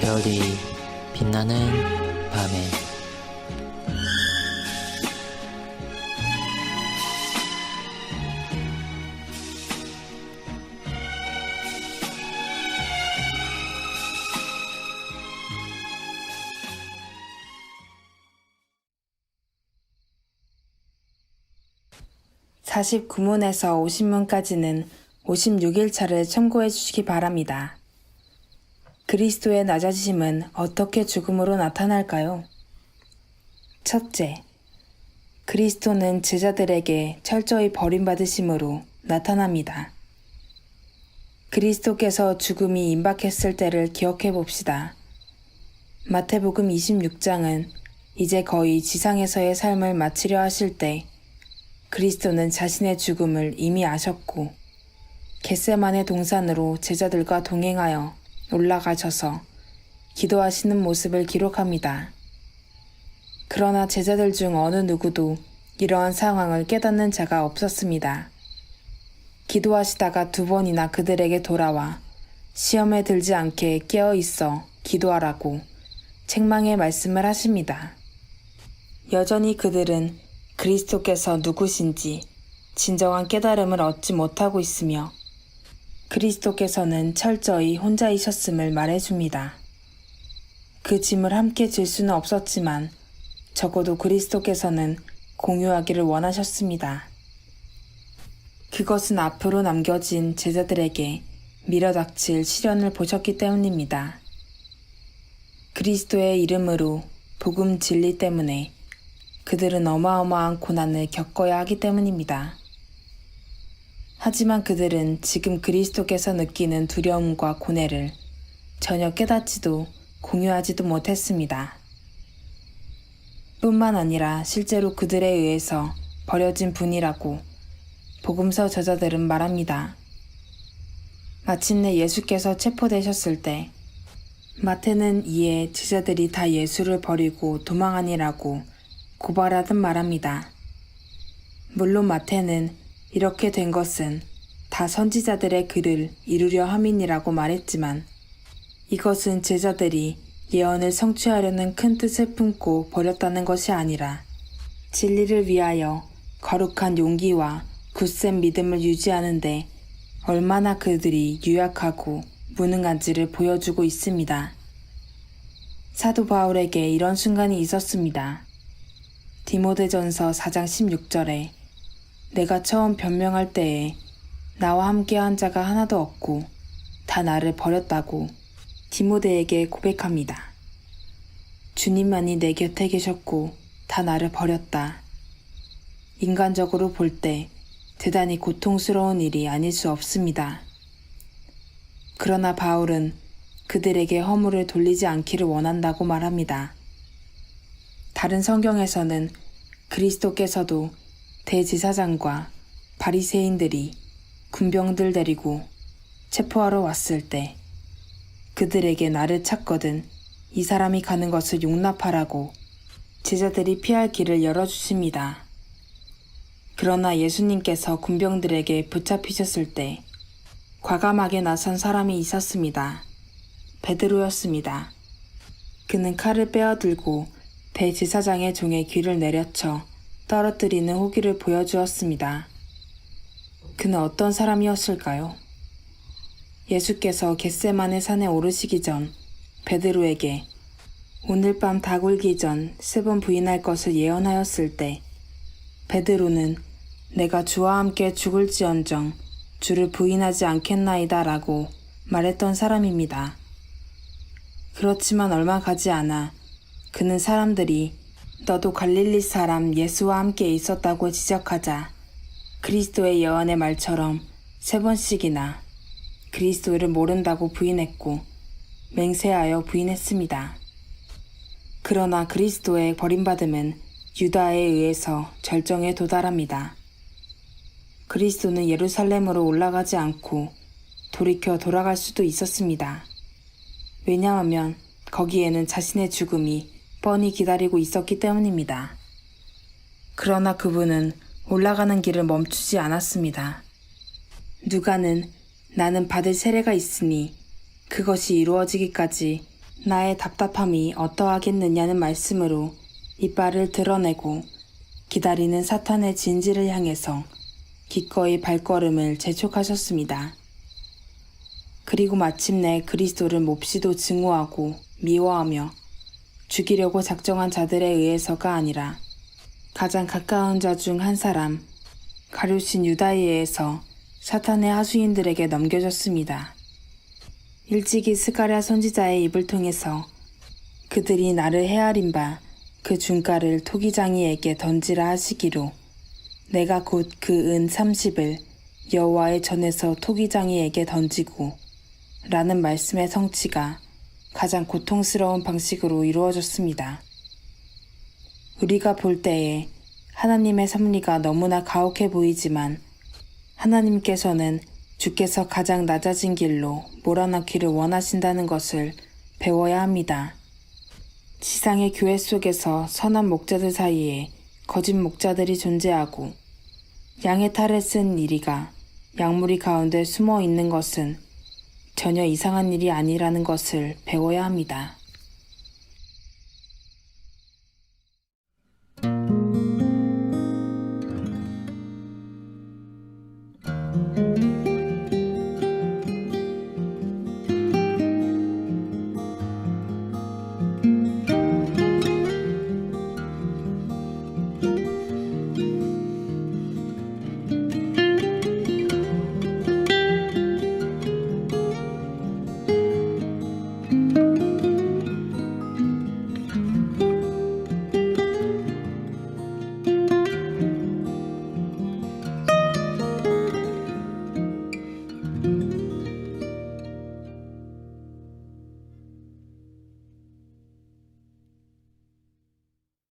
별이 빛나는 밤에 (49문에서 50문까지는) 56일차를 참고해 주시기 바랍니다. 그리스도의 낮아지심은 어떻게 죽음으로 나타날까요? 첫째, 그리스도는 제자들에게 철저히 버림받으심으로 나타납니다. 그리스도께서 죽음이 임박했을 때를 기억해 봅시다. 마태복음 26장은 이제 거의 지상에서의 삶을 마치려 하실 때 그리스도는 자신의 죽음을 이미 아셨고 겟세마네 동산으로 제자들과 동행하여 올라가셔서 기도하시는 모습을 기록합니다. 그러나 제자들 중 어느 누구도 이러한 상황을 깨닫는 자가 없었습니다. 기도하시다가 2번이나 그들에게 돌아와 시험에 들지 않게 깨어 있어 기도하라고 책망의 말씀을 하십니다. 여전히 그들은 그리스도께서 누구신지 진정한 깨달음을 얻지 못하고 있으며 그리스도께서는 철저히 혼자이셨음을 말해줍니다. 그 짐을 함께 질 수는 없었지만 적어도 그리스도께서는 공유하기를 원하셨습니다. 그것은 앞으로 남겨진 제자들에게 밀어닥칠 시련을 보셨기 때문입니다. 그리스도의 이름으로 복음 진리 때문에 그들은 어마어마한 고난을 겪어야 하기 때문입니다. 하지만 그들은 지금 그리스도께서 느끼는 두려움과 고뇌를 전혀 깨닫지도 공유하지도 못했습니다. 뿐만 아니라 실제로 그들에 의해서 버려진 분이라고 복음서 저자들은 말합니다. 마침내 예수께서 체포되셨을 때 마태는 이에 제자들이 다 예수를 버리고 도망하니라고 고발하듯 말합니다. 물론 마태는 이렇게 된 것은 다 선지자들의 글을 이루려 함이니라고 말했지만 이것은 제자들이 예언을 성취하려는 큰 뜻을 품고 버렸다는 것이 아니라 진리를 위하여 거룩한 용기와 굳센 믿음을 유지하는데 얼마나 그들이 유약하고 무능한지를 보여주고 있습니다. 사도 바울에게 이런 순간이 있었습니다. 디모데전서 4장 16절에 내가 처음 변명할 때에 나와 함께한 자가 하나도 없고 다 나를 버렸다고 디모데에게 고백합니다. 주님만이 내 곁에 계셨고 다 나를 버렸다. 인간적으로 볼 때 대단히 고통스러운 일이 아닐 수 없습니다. 그러나 바울은 그들에게 허물을 돌리지 않기를 원한다고 말합니다. 다른 성경에서는 그리스도께서도 대제사장과 바리새인들이 군병들 데리고 체포하러 왔을 때 그들에게 나를 찾거든 이 사람이 가는 것을 용납하라고 제자들이 피할 길을 열어주십니다. 그러나 예수님께서 군병들에게 붙잡히셨을 때 과감하게 나선 사람이 있었습니다. 베드로였습니다. 그는 칼을 빼어들고 대제사장의 종의 귀를 내려쳐 떨어뜨리는 호기를 보여주었습니다. 그는 어떤 사람이었을까요? 예수께서 겟세마네 산에 오르시기 전 베드로에게 오늘 밤 다 굴기 전 3번 부인할 것을 예언하였을 때 베드로는 내가 주와 함께 죽을지언정 주를 부인하지 않겠나이다 라고 말했던 사람입니다. 그렇지만 얼마 가지 않아 그는 사람들이 너도 갈릴리 사람 예수와 함께 있었다고 지적하자 그리스도의 예언의 말처럼 3번씩이나 그리스도를 모른다고 부인했고 맹세하여 부인했습니다. 그러나 그리스도의 버림받음은 유다에 의해서 절정에 도달합니다. 그리스도는 예루살렘으로 올라가지 않고 돌이켜 돌아갈 수도 있었습니다. 왜냐하면 거기에는 자신의 죽음이 뻔히 기다리고 있었기 때문입니다. 그러나 그분은 올라가는 길을 멈추지 않았습니다. 누가는 나는 받을 세례가 있으니 그것이 이루어지기까지 나의 답답함이 어떠하겠느냐는 말씀으로 이빨을 드러내고 기다리는 사탄의 진지를 향해서 기꺼이 발걸음을 재촉하셨습니다. 그리고 마침내 그리스도를 몹시도 증오하고 미워하며 죽이려고 작정한 자들에 의해서가 아니라 가장 가까운 자 중 한 사람, 가룟신 유다에 의해서 사탄의 하수인들에게 넘겨졌습니다. 일찍이 스가랴 선지자의 입을 통해서 그들이 나를 헤아린 바 그 중가를 토기장이에게 던지라 하시기로 내가 곧 그 은 30을 여호와의 전에서 토기장이에게 던지고 라는 말씀의 성취가 가장 고통스러운 방식으로 이루어졌습니다. 우리가 볼 때에 하나님의 섭리가 너무나 가혹해 보이지만 하나님께서는 주께서 가장 낮아진 길로 몰아넣기를 원하신다는 것을 배워야 합니다. 지상의 교회 속에서 선한 목자들 사이에 거짓 목자들이 존재하고 양의 탈을 쓴 이리가 양무리 가운데 숨어 있는 것은 전혀 이상한 일이 아니라는 것을 배워야 합니다.